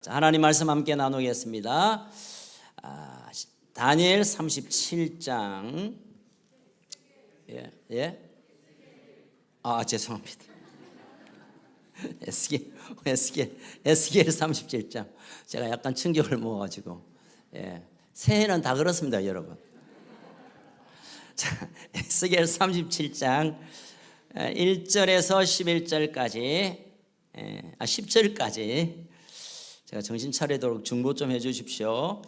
자, 하나님 말씀 함께 나누겠습니다. 다니엘 37장. 죄송합니다. 에스겔 37장. 제가 약간 충격을 먹어가지고. 새해는 다 그렇습니다, 여러분. 자, 에스겔 37장 1절에서 11절까지, 10절까지 제가 정신 차리도록 중보 좀 해주십시오.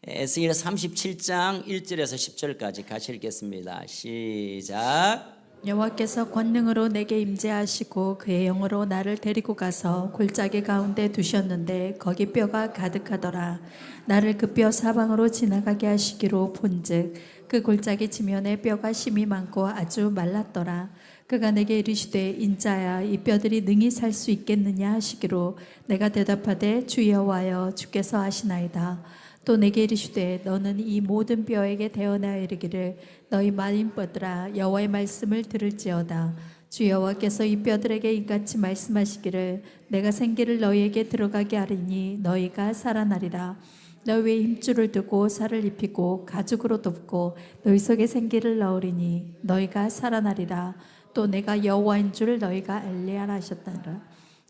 에스겔 37장 1절에서 10절까지 같이 읽겠습니다. 시작. 여호와께서 권능으로 내게 임재하시고 그의 영으로 나를 데리고 가서 골짜기 가운데 두셨는데 거기 뼈가 가득하더라. 나를 그 뼈 사방으로 지나가게 하시기로 본즉 그 골짜기 지면에 뼈가 심이 많고 아주 말랐더라. 그가 내게 이르시되 인자야 이 뼈들이 능히 살 수 있겠느냐 하시기로 내가 대답하되 주 여호와여 주께서 아시나이다. 또 내게 이르시되 너는 이 모든 뼈에게 대언하여 이르기를 너희 마린 뼈들아 여호와의 말씀을 들을지어다. 주 여호와께서 이 뼈들에게 이같이 말씀하시기를 내가 생기를 너희에게 들어가게 하리니 너희가 살아나리라. 너희 위에 힘줄을 두고 살을 입히고 가죽으로 덮고 너희 속에 생기를 넣으리니 너희가 살아나리라. 또 내가 여호와인 줄 너희가 알리라 하셨다라.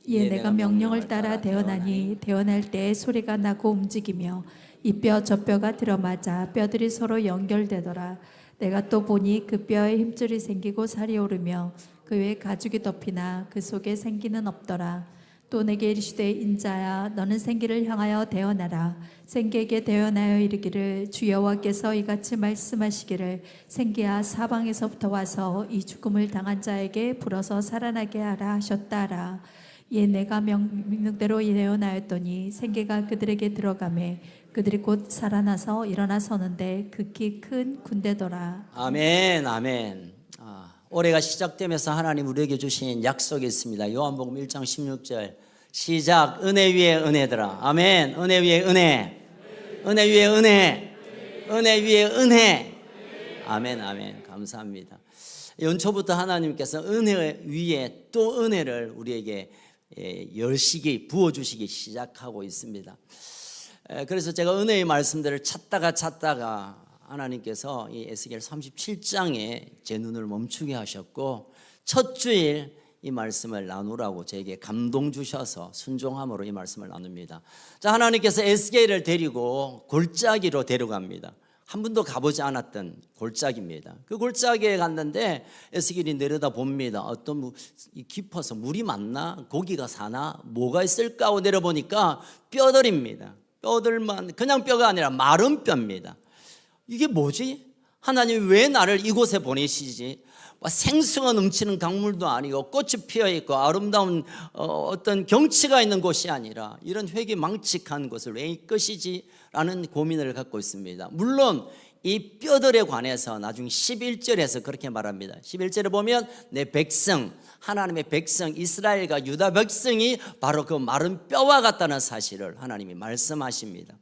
이에 내가 명령을 따라 대언하니 대언할 때에 소리가 나고 움직이며 이 뼈 저 뼈가 들어맞아 뼈들이 서로 연결되더라. 내가 또 보니 그 뼈에 힘줄이 생기고 살이 오르며 그 위에 가죽이 덮이나 그 속에 생기는 없더라. 또 내게 이르시되 인자야 너는 생기를 향하여 대언하라. 생기에게 대언하여 이르기를 주 여호와께서 이같이 말씀하시기를 생기야 사방에서부터 와서 이 죽음을 당한 자에게 불어서 살아나게 하라 하셨다라. 이에 내가 명령대로 대언하였더니 생기가 그들에게 들어가매 그들이 곧 살아나서 일어나 서는데 극히 큰 군대더라. 아멘, 아멘. 올해가 시작되면서 하나님 우리에게 주신 약속이 있습니다. 요한복음 1장 16절 시작. 은혜 위에 은혜더라. 아멘. 은혜 위에 은혜, 은혜 위에 은혜, 은혜 위에 은혜. 아멘, 아멘. 감사합니다. 연초부터 하나님께서 은혜 위에 또 은혜를 우리에게 열시기 부어주시기 시작하고 있습니다. 그래서 제가 은혜의 말씀들을 찾다가 하나님께서 이 에스겔 37장에 제 눈을 멈추게 하셨고 첫 주일 이 말씀을 나누라고 저에게 감동 주셔서 순종함으로 이 말씀을 나눕니다. 자, 하나님께서 에스겔을 데리고 골짜기로 데려갑니다. 한 번도 가보지 않았던 골짜기입니다. 그 골짜기에 갔는데 에스겔이 내려다 봅니다. 어떤 깊어서 물이 많나? 고기가 사나? 뭐가 있을까 하고 내려보니까 뼈들입니다. 뼈들만, 그냥 뼈가 아니라 마른 뼈입니다. 이게 뭐지? 하나님이 왜 나를 이곳에 보내시지? 생수가 넘치는 강물도 아니고 꽃이 피어있고 아름다운 어떤 경치가 있는 곳이 아니라 이런 회기망측한 곳을 왜 이것이지? 라는 고민을 갖고 있습니다. 물론 이 뼈들에 관해서 나중 11절에서 그렇게 말합니다. 11절에 보면 내 백성, 하나님의 백성 이스라엘과 유다 백성이 바로 그 마른 뼈와 같다는 사실을 하나님이 말씀하십니다.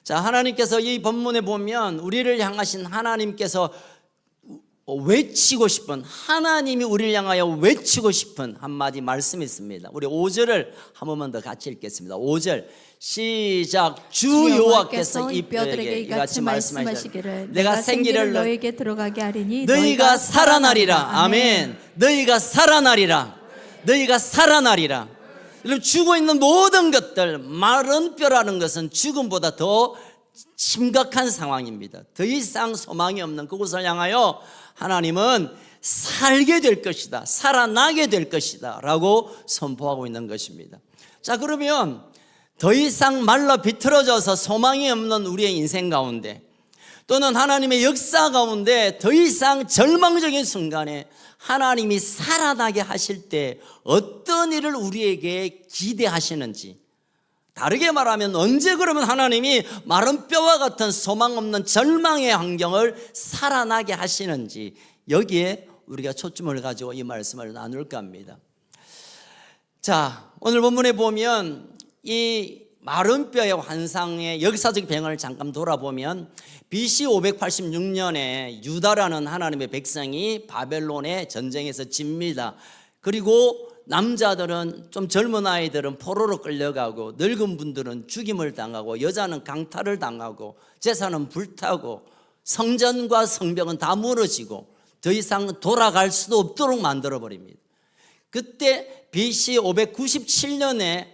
자, 하나님께서 이 본문에 보면 우리를 향하신 하나님께서 외치고 싶은, 하나님이 우리를 향하여 외치고 싶은 한마디 말씀이 있습니다. 우리 5절을 한 번만 더 같이 읽겠습니다. 5절 시작. 주 여호와께서 이 뼈들에게 이같이 말씀하시기를 내가 생기를 너에게 들어가게 하리니 너희가 살아나리라. 아멘. 너희가 살아나리라. 너희가 살아나리라. 죽어 있는 모든 것들, 마른 뼈라는 것은 죽음보다 더 심각한 상황입니다. 더 이상 소망이 없는 그곳을 향하여 하나님은 살게 될 것이다, 살아나게 될 것이다 라고 선포하고 있는 것입니다. 자, 그러면 더 이상 말라 비틀어져서 소망이 없는 우리의 인생 가운데 또는 하나님의 역사 가운데 더 이상 절망적인 순간에 하나님이 살아나게 하실 때 어떤 일을 우리에게 기대하시는지, 다르게 말하면 언제 그러면 하나님이 마른 뼈와 같은 소망 없는 절망의 환경을 살아나게 하시는지, 여기에 우리가 초점을 가지고 이 말씀을 나눌까 합니다. 자, 오늘 본문에 보면 이 마른 뼈의 환상의 역사적 배경을 잠깐 돌아보면 BC 586년에 유다라는 하나님의 백성이 바벨론의 전쟁에서 집니다. 그리고 남자들은 좀 젊은 아이들은 포로로 끌려가고 늙은 분들은 죽임을 당하고 여자는 강탈을 당하고 재산은 불타고 성전과 성벽은 다 무너지고 더 이상 돌아갈 수도 없도록 만들어버립니다. 그때 BC 597년에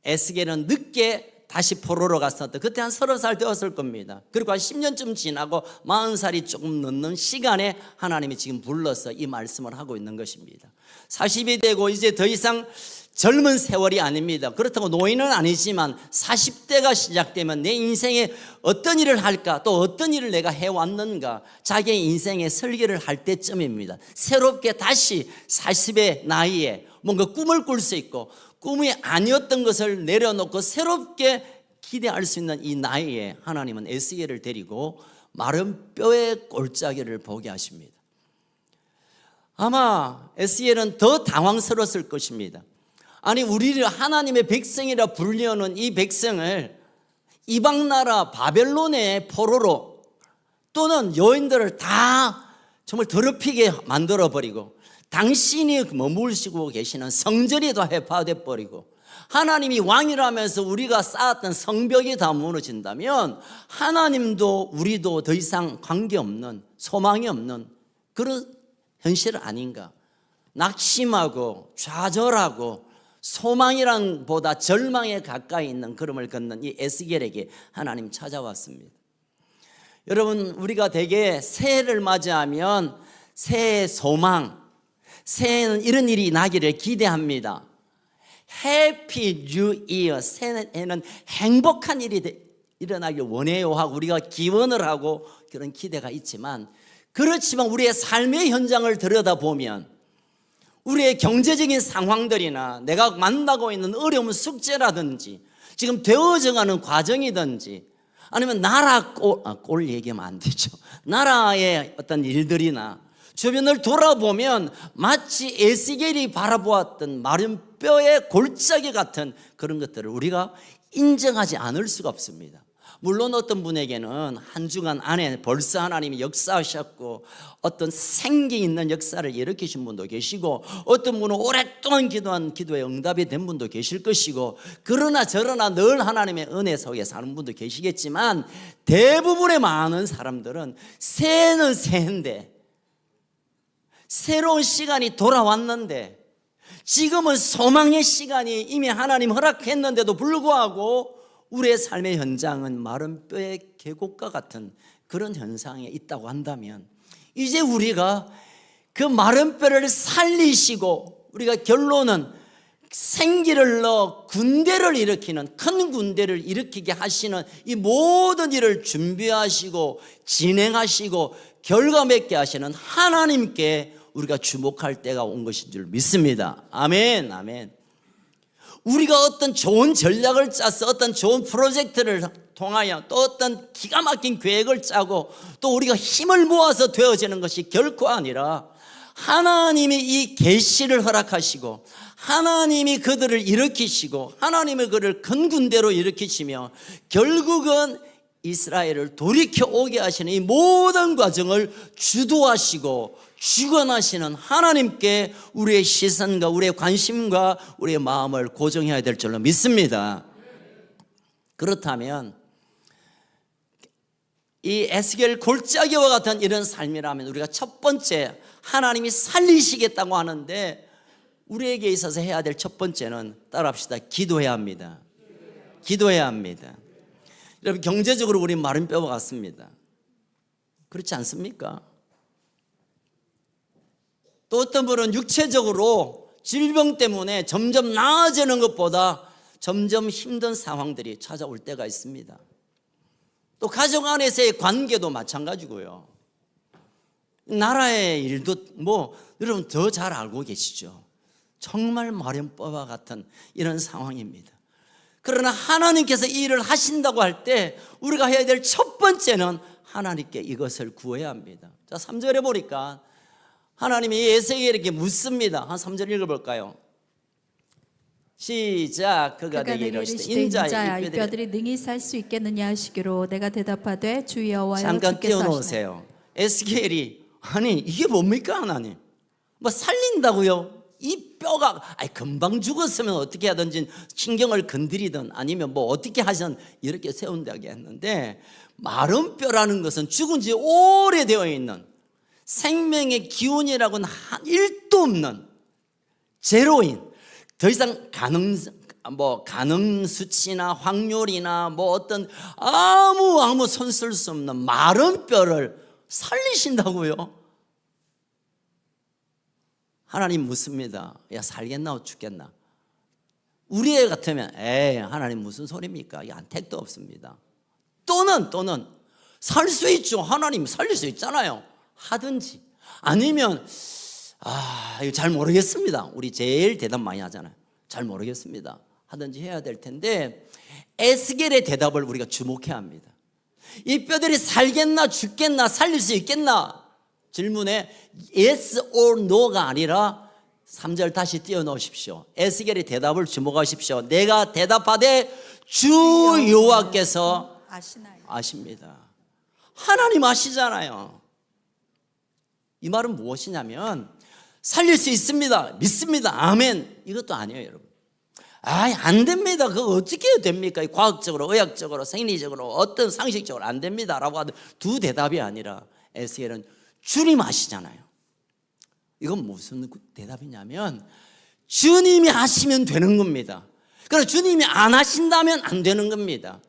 에스겔은 늦게 다시 포로로 갔었다. 그때 한 30살 되었을 겁니다. 그리고 한 10년쯤 지나고 40살이 조금 넘는 시간에 하나님이 지금 불러서 이 말씀을 하고 있는 것입니다. 40이 되고 이제 더 이상 젊은 세월이 아닙니다. 그렇다고 노인은 아니지만 40대가 시작되면 내 인생에 어떤 일을 할까, 또 어떤 일을 내가 해왔는가, 자기의 인생의 설계를 할 때쯤입니다. 새롭게 다시 40의 나이에 뭔가 꿈을 꿀 수 있고 꿈이 아니었던 것을 내려놓고 새롭게 기대할 수 있는 이 나이에 하나님은 에스겔을 데리고 마른 뼈의 골짜기를 보게 하십니다. 아마 에스겔은 더 당황스러웠을 것입니다. 아니, 우리를 하나님의 백성이라 불리는 이 백성을 이방나라 바벨론의 포로로 또는 여인들을 다 정말 더럽히게 만들어버리고 당신이 머물시고 계시는 성전이 다 해파돼 버리고 하나님이 왕이라면서 우리가 쌓았던 성벽이 다 무너진다면 하나님도 우리도 더 이상 관계없는, 소망이 없는 그런 현실 아닌가. 낙심하고 좌절하고 소망이란 보다 절망에 가까이 있는 걸음을 걷는 이 에스겔에게 하나님 찾아왔습니다. 여러분, 우리가 대개 새해를 맞이하면 새해 소망, 새해는 이런 일이 나기를 기대합니다. 해피 뉴 이어, 새해는 행복한 일이 일어나길 원해요 하고 우리가 기원을 하고 그런 기대가 있지만, 그렇지만 우리의 삶의 현장을 들여다보면 우리의 경제적인 상황들이나 내가 만나고 있는 어려운 숙제라든지 지금 되어져가는 과정이든지 아니면 나라 꼴 얘기하면 안 되죠. 나라의 어떤 일들이나 주변을 돌아보면 마치 에스겔이 바라보았던 마른 뼈의 골짜기 같은 그런 것들을 우리가 인정하지 않을 수가 없습니다. 물론 어떤 분에게는 한 주간 안에 벌써 하나님이 역사하셨고 어떤 생기 있는 역사를 일으키신 분도 계시고, 어떤 분은 오랫동안 기도한 기도에 응답이 된 분도 계실 것이고, 그러나 저러나 늘 하나님의 은혜 속에 사는 분도 계시겠지만, 대부분의 많은 사람들은 새해는 새해인데, 새로운 시간이 돌아왔는데, 지금은 소망의 시간이 이미 하나님 허락했는데도 불구하고 우리의 삶의 현장은 마른 뼈의 계곡과 같은 그런 현상에 있다고 한다면, 이제 우리가 그 마른 뼈를 살리시고, 우리가 결론은 생기를 넣어 군대를 일으키는, 큰 군대를 일으키게 하시는 이 모든 일을 준비하시고 진행하시고 결과 맺게 하시는 하나님께 우리가 주목할 때가 온 것인 줄 믿습니다. 아멘, 아멘. 우리가 어떤 좋은 전략을 짜서 어떤 좋은 프로젝트를 통하여 또 어떤 기가 막힌 계획을 짜고 또 우리가 힘을 모아서 되어지는 것이 결코 아니라, 하나님이 이 계시를 허락하시고 하나님이 그들을 일으키시고 하나님이 그를 큰 군대로 일으키시며 결국은 이스라엘을 돌이켜 오게 하시는 이 모든 과정을 주도하시고 주관하시는 하나님께 우리의 시선과 우리의 관심과 우리의 마음을 고정해야 될 줄로 믿습니다. 그렇다면 이 에스겔 골짜기와 같은 이런 삶이라면 우리가 첫 번째, 하나님이 살리시겠다고 하는데 우리에게 있어서 해야 될 첫 번째는, 따라합시다, 기도해야 합니다. 기도해야 합니다. 여러분, 경제적으로 우리 마른 뼈와 같습니다. 그렇지 않습니까? 또 어떤 분은 육체적으로 질병 때문에 점점 나아지는 것보다 점점 힘든 상황들이 찾아올 때가 있습니다. 또 가족 안에서의 관계도 마찬가지고요. 나라의 일도 여러분 더 잘 알고 계시죠. 정말 마른 뼈와 같은 이런 상황입니다. 그러나 하나님께서 이 일을 하신다고 할 때 우리가 해야 될 첫 번째는 하나님께 이것을 구해야 합니다. 자, 3절에 보니까 하나님이 에스겔에게 묻습니다. 한 3절 읽어볼까요? 시작. 그가 내게 이르시되 인자야, 이 뼈들이 능히 살 수 있겠느냐 하시기로 내가 대답하되 주 여호와여 잠깐 주께서 띄워놓으세요. 에스겔이 아니 이게 뭡니까 하나님? 뭐 살린다고요? 이 뼈가 금방 죽었으면 어떻게 하든지 신경을 건드리든 아니면 뭐 어떻게 하든 이렇게 세운다고 했는데, 마른 뼈라는 것은 죽은 지 오래되어 있는 생명의 기운이라고는 한 1도 없는 제로인, 더 이상 가능 수치나 확률이나 뭐 어떤 아무 손 쓸 수 없는 마른 뼈를 살리신다고요? 하나님 묻습니다. 야, 살겠나 죽겠나? 우리 애 같으면 하나님 무슨 소리입니까? 택도 없습니다. 또는 살 수 있죠. 하나님 살릴 수 있잖아요. 하든지. 아니면 이거 잘 모르겠습니다. 우리 제일 대답 많이 하잖아요. 잘 모르겠습니다. 하든지 해야 될 텐데, 에스겔의 대답을 우리가 주목해야 합니다. 이 뼈들이 살겠나 죽겠나 살릴 수 있겠나? 질문에 yes or no가 아니라 3절 다시 띄워놓으십시오. 에스겔의 대답을 주목하십시오. 내가 대답하되 주 여호와께서 아십니다. 하나님 아시잖아요. 이 말은 무엇이냐면, 살릴 수 있습니다, 믿습니다, 아멘, 이것도 아니에요. 여러분, 안 됩니다, 그거 어떻게 됩니까? 과학적으로, 의학적으로, 생리적으로, 어떤 상식적으로 안 됩니다 라고 하는 두 대답이 아니라, 에스겔은 주님 아시잖아요. 이건 무슨 대답이냐면, 주님이 하시면 되는 겁니다. 그러나 주님이 안 하신다면 안 되는 겁니다.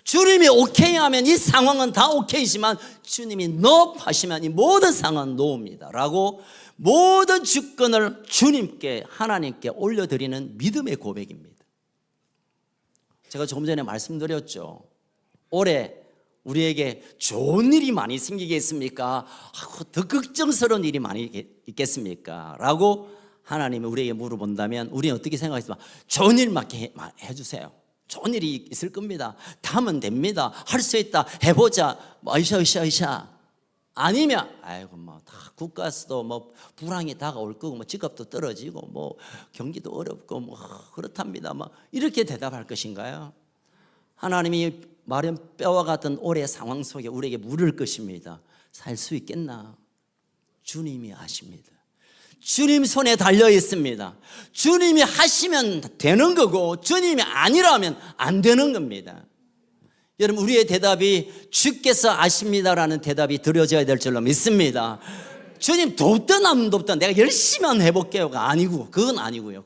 주님이 오케이 하면 이 상황은 다 오케이지만, 주님이 no 하시면 이 모든 상황은 no입니다 라고 모든 주권을 주님께, 하나님께 올려드리는 믿음의 고백입니다. 제가 조금 전에 말씀드렸죠. 올해 우리에게 좋은 일이 많이 생기겠습니까? 더 걱정스러운 일이 많이 있겠습니까? 라고 하나님이 우리에게 물어본다면, 우리는 어떻게 생각하겠습니까? 좋은 일 맞게 해주세요. 좋은 일이 있을 겁니다. 다 하면 됩니다. 할 수 있다. 해보자. 으쌰. 아니면 다 국가에서도 불황이 다가올 거고, 집값도 떨어지고, 경기도 어렵고, 그렇답니다. 이렇게 대답할 것인가요? 하나님이 마른 뼈와 같은 올해 상황 속에 우리에게 물을 것입니다. 살 수 있겠나? 주님이 아십니다. 주님 손에 달려 있습니다. 주님이 하시면 되는 거고, 주님이 아니라면 안 되는 겁니다. 여러분, 우리의 대답이 주께서 아십니다라는 대답이 드려져야 될 줄로 믿습니다. 주님 돕든 안 돕든 내가 열심히 해볼게요가 아니고, 그건 아니고요.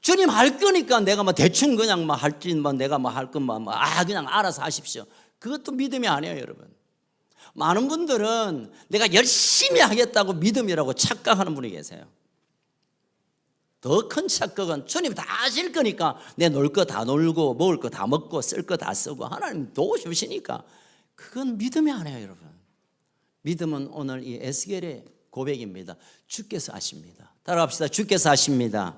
주님 할 거니까 내가 대충 그냥 할지 내가 할 것만 그냥 알아서 하십시오. 그것도 믿음이 아니에요, 여러분. 많은 분들은 내가 열심히 하겠다고 믿음이라고 착각하는 분이 계세요. 더 큰 착각은 주님 다 하실 거니까 내 놀 거 다 놀고, 먹을 거 다 먹고, 쓸 거 다 쓰고, 하나님 도와주시니까, 그건 믿음이 아니에요, 여러분. 믿음은 오늘 이 에스겔의 고백입니다. 주께서 아십니다. 따라합시다. 주께서 아십니다.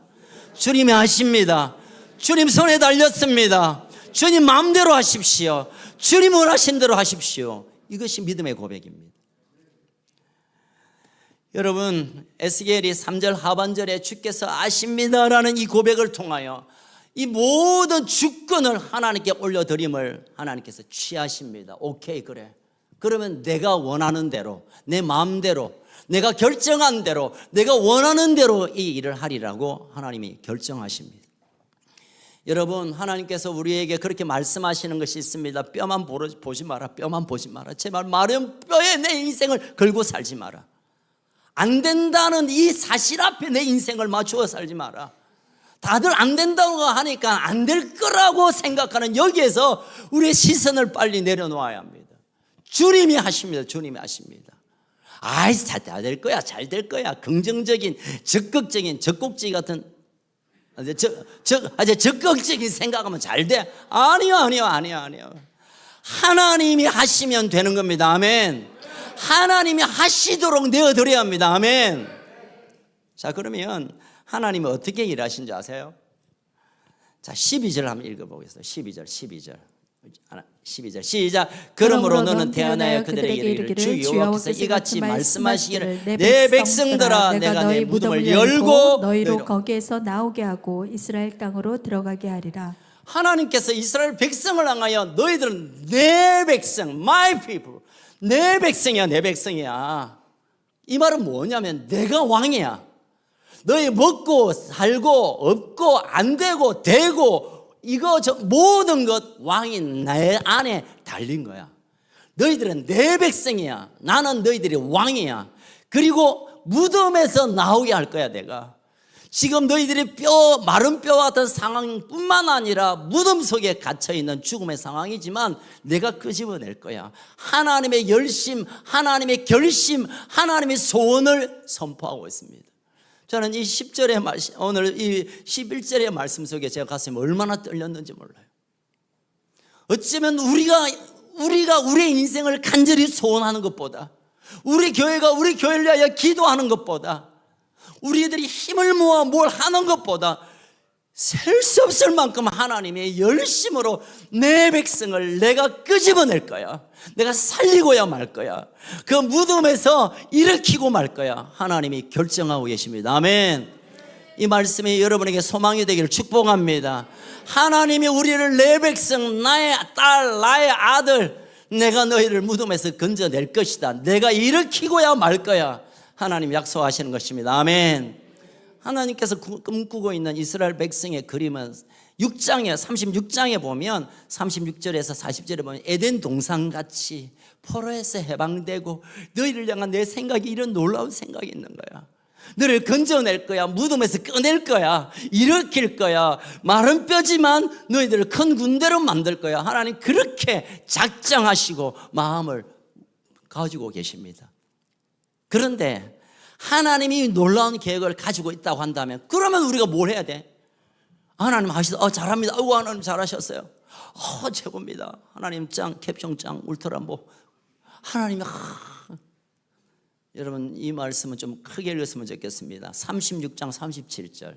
주님이 아십니다. 주님 손에 달렸습니다. 주님 마음대로 하십시오. 주님 원하신 대로 하십시오. 이것이 믿음의 고백입니다. 여러분, 에스겔이 3절 하반절에 주께서 아십니다라는 이 고백을 통하여 이 모든 주권을 하나님께 올려드림을 하나님께서 취하십니다. 오케이, 그래. 그러면 내가 원하는 대로, 내 마음대로, 내가 결정한 대로, 내가 원하는 대로 이 일을 하리라고 하나님이 결정하십니다. 여러분, 하나님께서 우리에게 그렇게 말씀하시는 것이 있습니다. 뼈만 보지 마라. 뼈만 보지 마라. 제발 마른 뼈에 내 인생을 걸고 살지 마라. 안 된다는 이 사실 앞에 내 인생을 맞추어 살지 마라. 다들 안 된다고 하니까 안 될 거라고 생각하는 여기에서 우리의 시선을 빨리 내려놓아야 합니다. 주님이 하십니다. 주님이 하십니다. 잘 될 거야. 잘 될 거야. 긍정적인, 적극적인, 적극적인 같은 적극적인 생각하면 잘 돼. 아니요. 하나님이 하시면 되는 겁니다. 아멘. 하나님이 하시도록 내어드려야 합니다. 아멘. 자, 그러면 하나님이 어떻게 일하신 줄 아세요? 자, 12절 한번 읽어보겠습니다. 12절 시작. 그러므로 너는 태어나여 그들에게 이르기를 주 여호와께서 이같이 말씀하시기를 내 백성들아 내가 내 무덤을 열고 너희로 거기에서 나오게 하고 이스라엘 땅으로 들어가게 하리라. 하나님께서 이스라엘 백성을 향하여 너희들은 내 백성, my people, 내 백성이야. 이 말은 뭐냐면 내가 왕이야. 너희 먹고 살고 없고 안 되고 되고 이거 저 모든 것 왕이 내 안에 달린 거야. 너희들은 내 백성이야. 나는 너희들이 왕이야. 그리고 무덤에서 나오게 할 거야 내가. 지금 너희들이 마른 뼈 같은 상황뿐만 아니라 무덤 속에 갇혀있는 죽음의 상황이지만 내가 끄집어낼 거야. 하나님의 열심, 하나님의 결심, 하나님의 소원을 선포하고 있습니다. 저는 이 10절의 오늘 이 11절의 말씀 속에 제가 가슴이 얼마나 떨렸는지 몰라요. 어쩌면 우리가 우리의 인생을 간절히 소원하는 것보다, 우리 교회가 우리 교회를 위하여 기도하는 것보다, 우리들이 힘을 모아 뭘 하는 것보다 셀 수 없을 만큼 하나님의 열심으로 내 백성을 내가 끄집어낼 거야. 내가 살리고야 말 거야. 그 무덤에서 일으키고 말 거야. 하나님이 결정하고 계십니다. 아멘. 이 말씀이 여러분에게 소망이 되기를 축복합니다. 하나님이 우리를 내 백성, 나의 딸, 나의 아들, 내가 너희를 무덤에서 건져낼 것이다. 내가 일으키고야 말 거야. 하나님 약속하시는 것입니다. 아멘. 하나님께서 꿈꾸고 있는 이스라엘 백성의 그림은 6장에 36장에 보면 36절에서 40절에 보면 에덴 동산같이 포로에서 해방되고 너희를 향한 내 생각이 이런 놀라운 생각이 있는 거야. 너를 건져낼 거야. 무덤에서 꺼낼 거야. 일으킬 거야. 마른 뼈지만 너희들을 큰 군대로 만들 거야. 하나님 그렇게 작정하시고 마음을 가지고 계십니다. 그런데 하나님이 놀라운 계획을 가지고 있다고 한다면 그러면 우리가 뭘 해야 돼? 하나님 하시다. 잘합니다. 하나님 잘하셨어요. 최고입니다. 하나님 짱, 캡숑 짱, 울트라모. 하나님이 여러분 이 말씀은 좀 크게 읽었으면 좋겠습니다. 36장 37절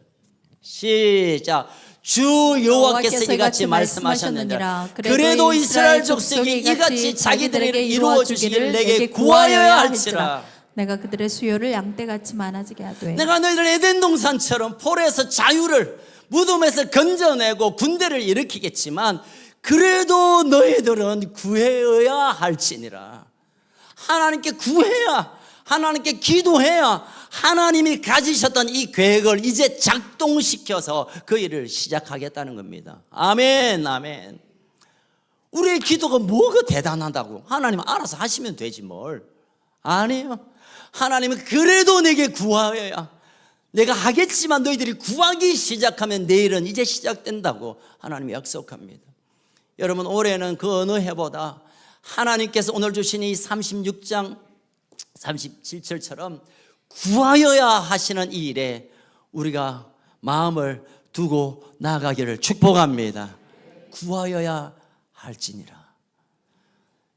시작. 주 여호와께서 이같이 말씀하셨느니라. 그래도 이스라엘 족속이 이같이 자기들에게 이루어 주시기를 내게 구하여야 할지라. 내가 그들의 수요를 양떼같이 많아지게 하되 내가 너희를 에덴 동산처럼 포로에서 자유를 무덤에서 건져내고 군대를 일으키겠지만 그래도 너희들은 구해야 할지니라. 하나님께 구해야, 하나님께 기도해야 하나님이 가지셨던 이 계획을 이제 작동시켜서 그 일을 시작하겠다는 겁니다. 아멘, 아멘. 우리의 기도가 뭐가 대단하다고? 하나님 알아서 하시면 되지 뭘. 아니에요. 하나님은 그래도 내게 구하여야, 내가 하겠지만 너희들이 구하기 시작하면 내일은 이제 시작된다고 하나님이 약속합니다. 여러분 올해는 그 어느 해보다 하나님께서 오늘 주신 이 36장 37절처럼 구하여야 하시는 이 일에 우리가 마음을 두고 나아가기를 축복합니다. 구하여야 할지니라.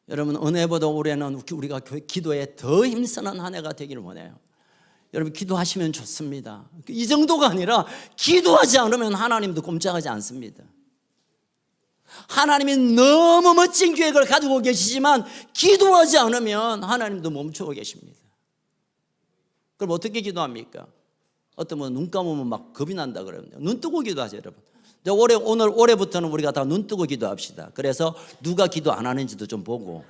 여러분 은혜보다 올해는 우리가 기도에 더 힘쓰는 한 해가 되기를 원해요. 여러분 기도하시면 좋습니다. 이 정도가 아니라 기도하지 않으면 하나님도 꼼짝하지 않습니다. 하나님이 너무 멋진 계획을 가지고 계시지만 기도하지 않으면 하나님도 멈추고 계십니다. 그럼 어떻게 기도합니까? 어떤 분은 눈 감으면 막 겁이 난다 그러는데 눈 뜨고 기도하세요 여러분. 오늘 올해부터는 우리가 다 눈 뜨고 기도합시다. 그래서 누가 기도 안 하는지도 좀 보고,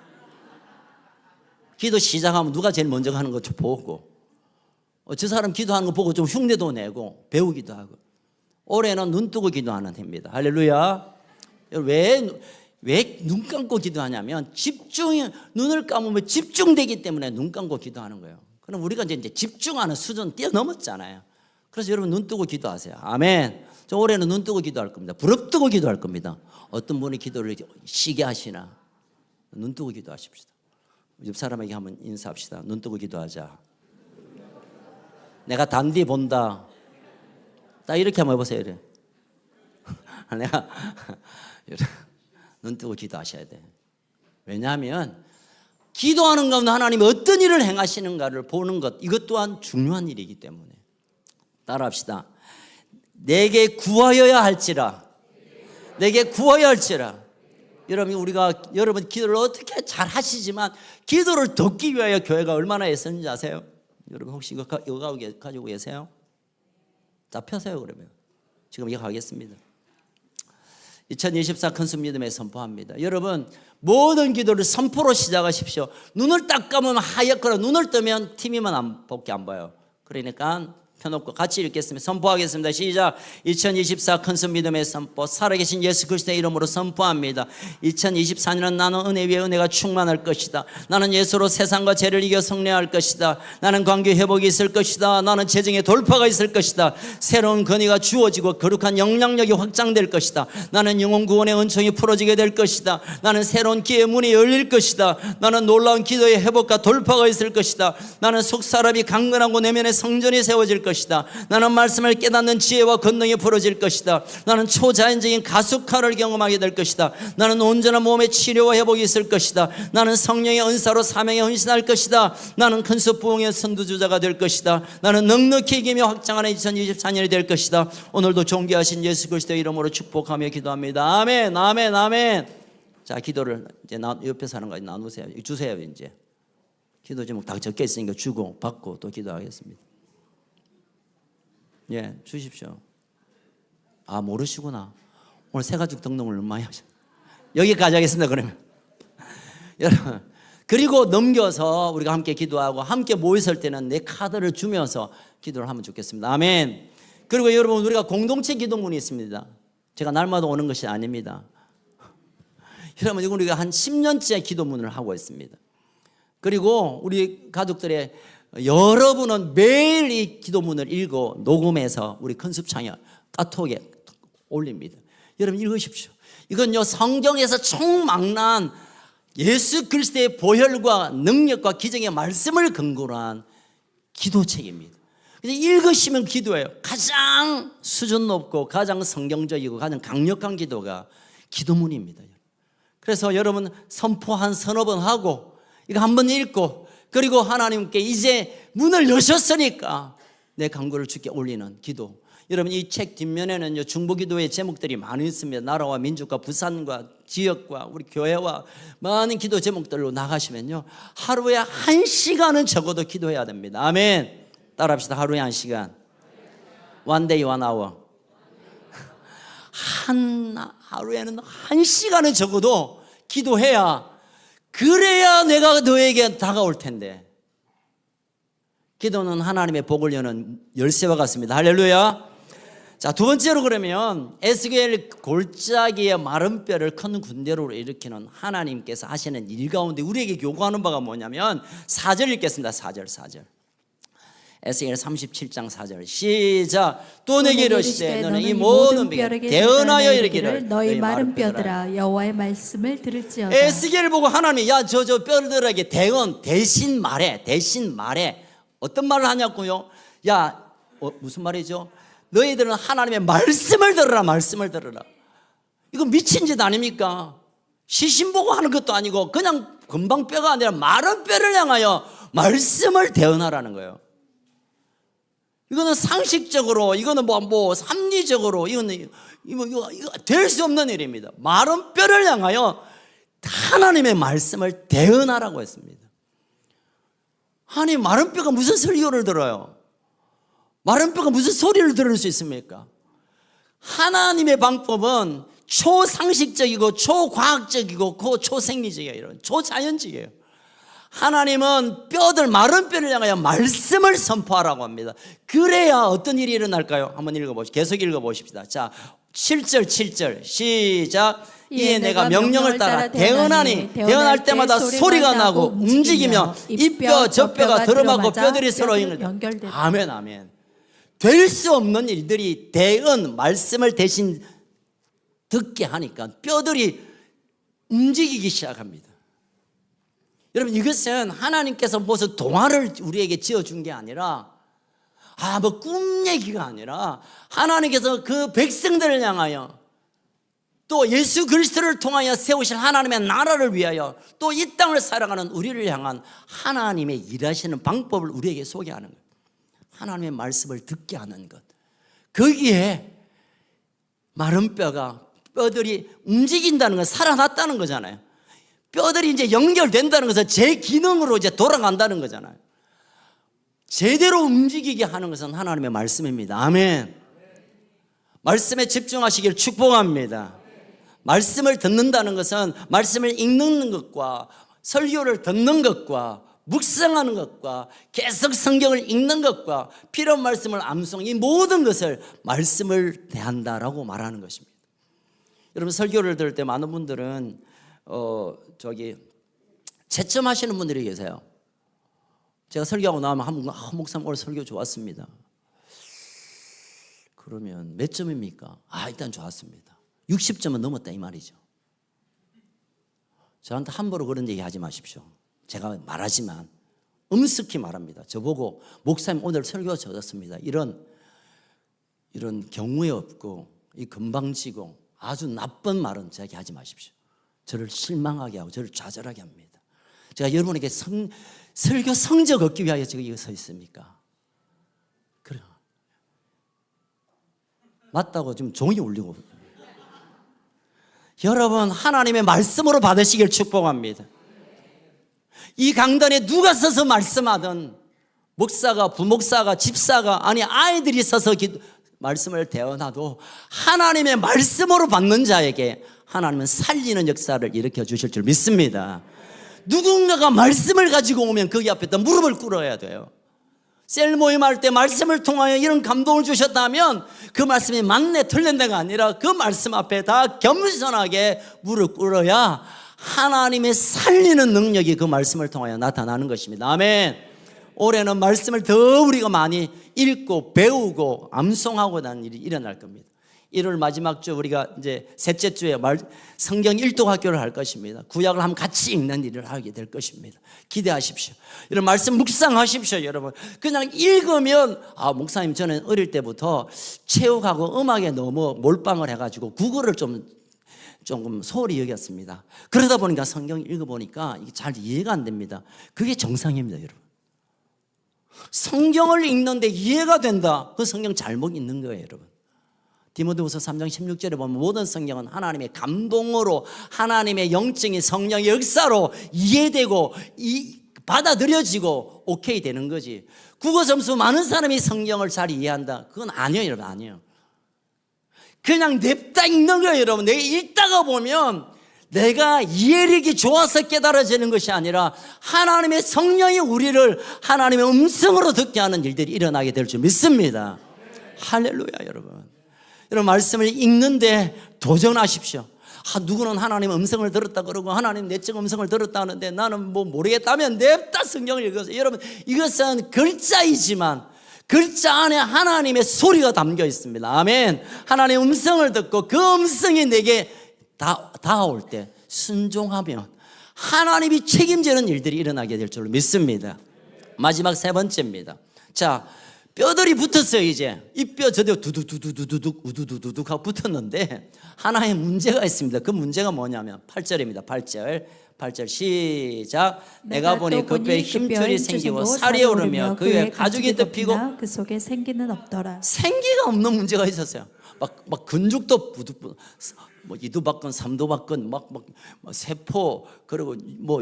기도 시작하면 누가 제일 먼저 하는 거 좀 보고, 저 사람 기도하는 거 보고 좀 흉내도 내고 배우기도 하고. 올해는 눈 뜨고 기도하는 해입니다. 할렐루야. 왜 눈 감고 기도하냐면 눈을 감으면 집중되기 때문에 눈 감고 기도하는 거예요. 그럼 우리가 이제 집중하는 수준 뛰어넘었잖아요. 그래서 여러분 눈 뜨고 기도하세요. 아멘. 저 올해는 눈 뜨고 기도할 겁니다. 부릅뜨고 기도할 겁니다. 어떤 분이 기도를 쉬게 하시나 눈 뜨고 기도하십시다. 옆 사람에게 한번 인사합시다. 눈 뜨고 기도하자. 내가 단디 본다. 딱 이렇게 한번 해보세요. 이래. 내가 눈 뜨고 기도하셔야 돼. 왜냐하면 기도하는 가운데 하나님이 어떤 일을 행하시는가를 보는 것, 이것 또한 중요한 일이기 때문에. 따라합시다. 내게 구하여야 할지라. 내게 구하여야 할지라. 여러분 기도를 어떻게 잘 하시지만 기도를 돕기 위하여 교회가 얼마나 애쓰는지 아세요? 여러분 혹시 이거 가지고 계세요? 자 펴세요. 그러면 지금 이거 가겠습니다. 2024 큰수 믿음에 선포합니다. 여러분 모든 기도를 선포로 시작하십시오. 눈을 딱 감으면 하얗거나 눈을 뜨면 TV만 밖에 안 봐요. 그러니까 펴놓고 같이 읽겠습니다. 선포하겠습니다. 시작. 2024 큰스 믿음의 선포. 살아계신 예수 그리스도의 이름으로 선포합니다. 2024년은 나는 은혜 위에 은혜가 충만할 것이다. 나는 예수로 세상과 죄를 이겨 승리할 것이다. 나는 관계 회복이 있을 것이다. 나는 재정의 돌파가 있을 것이다. 새로운 건의가 주어지고 거룩한 영향력이 확장될 것이다. 나는 영혼 구원의 은총이 풀어지게 될 것이다. 나는 새로운 기회의 문이 열릴 것이다. 나는 놀라운 기도의 회복과 돌파가 있을 것이다. 나는 속사람이 강건하고 내면의 성전이 세워질 것이다. 나는 말씀을 깨닫는 지혜와 권능이 풀어질 것이다. 나는 초자연적인 가속화를 경험하게 될 것이다. 나는 온전한 몸의 치료와 회복이 있을 것이다. 나는 성령의 은사로 사명에 헌신할 것이다. 나는 큰스 부흥의 선두주자가 될 것이다. 나는 넉넉히 이기며 확장하는 2024년이 될 것이다. 오늘도 존귀하신 예수 그리스도의 이름으로 축복하며 기도합니다. 아멘, 아멘, 아멘. 자, 기도를 이제 옆에 사는 거 나누세요. 주세요. 이제 기도 제목 다 적혀 있으니까 주고 받고 또 기도하겠습니다. 예, 주십시오. 아, 모르시구나. 오늘 새가족 등록을 많이 하셨. 여기까지 하겠습니다. 그러면 여러분, 그리고 넘겨서 우리가 함께 기도하고 함께 모여 있을 때는 내 카드를 주면서 기도를 하면 좋겠습니다. 아멘. 그리고 여러분, 우리가 공동체 기도문이 있습니다. 제가 날마다 오는 것이 아닙니다. 여러분, 이거 우리가 한 10년째 기도문을 하고 있습니다. 그리고 우리 가족들의 여러분은 매일 이 기도문을 읽고 녹음해서 우리 컨습창에 카톡에 올립니다. 여러분 읽으십시오. 이건요, 성경에서 총망라한 예수 그리스도의 보혈과 능력과 기적의 말씀을 근거로 한 기도책입니다. 그래서 읽으시면 기도해요. 가장 수준 높고 가장 성경적이고 가장 강력한 기도가 기도문입니다. 그래서 여러분 선포 한 서너 번 하고 이거 한번 읽고 그리고 하나님께 이제 문을 여셨으니까 내 간구를 주께 올리는 기도. 여러분, 이 책 뒷면에는 중보기도의 제목들이 많이 있습니다. 나라와 민족과 부산과 지역과 우리 교회와 많은 기도 제목들로 나가시면요, 하루에 1시간은 적어도 기도해야 됩니다. 아멘. 따라합시다. 하루에 1시간. One day, one hour. 하루에는 1시간은 적어도 기도해야, 그래야 내가 너에게 다가올 텐데. 기도는 하나님의 복을 여는 열쇠와 같습니다. 할렐루야. 자, 두 번째로 그러면 에스겔 골짜기의 마른 뼈를 큰 군대로 일으키는 하나님께서 하시는 일 가운데 우리에게 요구하는 바가 뭐냐면 4절 읽겠습니다. 4절. 에스겔 37장 4절 시작. 또 내게 이르시되 너는 이 모든 뼈에게 대언하여 이르기를 너희 마른 뼈들아 여호와의 말씀을 들을지어다. 에스겔을 보고 하나님이 야 저 뼈들에게 대신 말해. 어떤 말을 하냐고요? 야 무슨 말이죠? 너희들은 하나님의 말씀을 들으라. 이거 미친 짓 아닙니까? 시신 보고 하는 것도 아니고 그냥 금방 뼈가 아니라 마른 뼈를 향하여 말씀을 대언하라는 거예요. 이거는 상식적으로, 이거는 뭐 합리적으로, 이거 될 수 없는 일입니다. 마른 뼈를 향하여 하나님의 말씀을 대언하라고 했습니다. 아니, 마른 뼈가 무슨 설교를 들어요? 마른 뼈가 무슨 소리를 들을 수 있습니까? 하나님의 방법은 초상식적이고 초과학적이고 초생리적이에요. 초자연적이에요. 하나님은 마른 뼈를 향하여 말씀을 선포하라고 합니다. 그래야 어떤 일이 일어날까요? 한번 읽어보시죠. 계속 읽어보십시다. 자, 7절 시작. 이에 내가 명령을 따라 대언하니 대언할 때마다 소리가 나고 움직이며 이 뼈 저 뼈가 들어맞고 뼈들이 서로 연결되다. 아멘. 될 수 없는 일들이 대언 말씀을 대신 듣게 하니까 뼈들이 움직이기 시작합니다. 여러분, 이것은 하나님께서 무슨 동화를 우리에게 지어준 게 아니라 뭐 꿈 얘기가 아니라 하나님께서 그 백성들을 향하여 또 예수 그리스도를 통하여 세우실 하나님의 나라를 위하여 또 이 땅을 살아가는 우리를 향한 하나님의 일하시는 방법을 우리에게 소개하는 것, 하나님의 말씀을 듣게 하는 것. 거기에 마른 뼈들이 움직인다는 건 살아났다는 거잖아요. 뼈들이 이제 연결된다는 것은 제 기능으로 이제 돌아간다는 거잖아요. 제대로 움직이게 하는 것은 하나님의 말씀입니다. 아멘. 말씀에 집중하시길 축복합니다. 말씀을 듣는다는 것은 말씀을 읽는 것과 설교를 듣는 것과 묵상하는 것과 계속 성경을 읽는 것과 필요한 말씀을 암송, 이 모든 것을 말씀을 대한다라고 말하는 것입니다. 여러분, 설교를 들을 때 많은 분들은 채점하시는 분들이 계세요. 제가 설교하고 나면 한 분, 목사님 오늘 설교 좋았습니다. 그러면 몇 점입니까? 일단 좋았습니다. 60점은 넘었다 이 말이죠. 저한테 함부로 그런 얘기 하지 마십시오. 제가 말하지만 엄숙히 말합니다. 저보고 목사님 오늘 설교 좋았습니다, 이런 경우에 없고 이 건방지고 아주 나쁜 말은 저에게 하지 마십시오. 저를 실망하게 하고 저를 좌절하게 합니다. 제가 여러분에게 설교 성적 얻기 위하여 제가 여기 서 있습니까? 그래요. 맞다고 지금 종이 울리고. 여러분, 하나님의 말씀으로 받으시길 축복합니다. 이 강단에 누가 서서 말씀하든, 목사가, 부목사가, 집사가, 아니 아이들이 서서 말씀을 대언하도 하나님의 말씀으로 받는 자에게 하나님은 살리는 역사를 일으켜 주실 줄 믿습니다. 누군가가 말씀을 가지고 오면 거기 앞에다 무릎을 꿇어야 돼요. 셀 모임할 때 말씀을 통하여 이런 감동을 주셨다면 그 말씀이 맞네 틀린다가 아니라 그 말씀 앞에 다 겸손하게 무릎 꿇어야 하나님의 살리는 능력이 그 말씀을 통하여 나타나는 것입니다. 아멘. 올해는 말씀을 더 우리가 많이 읽고 배우고 암송하고 나는 일이 일어날 겁니다. 1월 마지막 주 우리가 이제 셋째 주에 성경 일독 학교를 할 것입니다. 구약을 한번 같이 읽는 일을 하게 될 것입니다. 기대하십시오. 이런 말씀 묵상하십시오, 여러분. 그냥 읽으면 목사님 저는 어릴 때부터 체육하고 음악에 너무 몰빵을 해가지고 국어를 조금 소홀히 여겼습니다. 그러다 보니까 성경 읽어보니까 이게 잘 이해가 안 됩니다. 그게 정상입니다, 여러분. 성경을 읽는데 이해가 된다. 그 성경 잘못 읽는 거예요, 여러분. 디모데후서 3장 16절에 보면 모든 성경은 하나님의 감동으로 하나님의 영적인 성령의 역사로 이해되고 받아들여지고 오케이 되는 거지. 국어 점수 많은 사람이 성경을 잘 이해한다, 그건 아니에요, 여러분. 아니에요. 그냥 냅다 읽는 거예요, 여러분. 내가 읽다가 보면 내가 이해력이 좋아서 깨달아지는 것이 아니라 하나님의 성령이 우리를 하나님의 음성으로 듣게 하는 일들이 일어나게 될 줄 믿습니다. 할렐루야, 여러분. 여러분, 말씀을 읽는데 도전하십시오. 누구는 하나님 음성을 들었다 그러고 하나님 내적 음성을 들었다 하는데 나는 모르겠다면 냅다 성경을 읽어서, 여러분, 이것은 글자이지만 글자 안에 하나님의 소리가 담겨 있습니다. 아멘. 하나님의 음성을 듣고 그 음성이 내게 다가올 때 순종하면 하나님이 책임지는 일들이 일어나게 될 줄로 믿습니다. 마지막 세 번째입니다. 자, 뼈들이 붙었어요. 이제 이 뼈 저도 두두두두두둑 우두두두둑 하고 붙었는데 하나의 문제가 있습니다. 그 문제가 뭐냐면 8절입니다. 8절 시작. 내가 보니 그 뼈에 힘줄이 생기고 살이 오르며 그 위에 가죽이 덮이고 그 속에 생기는 없더라. 생기가 없는 문제가 있었어요. 막 근육도 이두박근 삼두박근 막 세포 그리고 뭐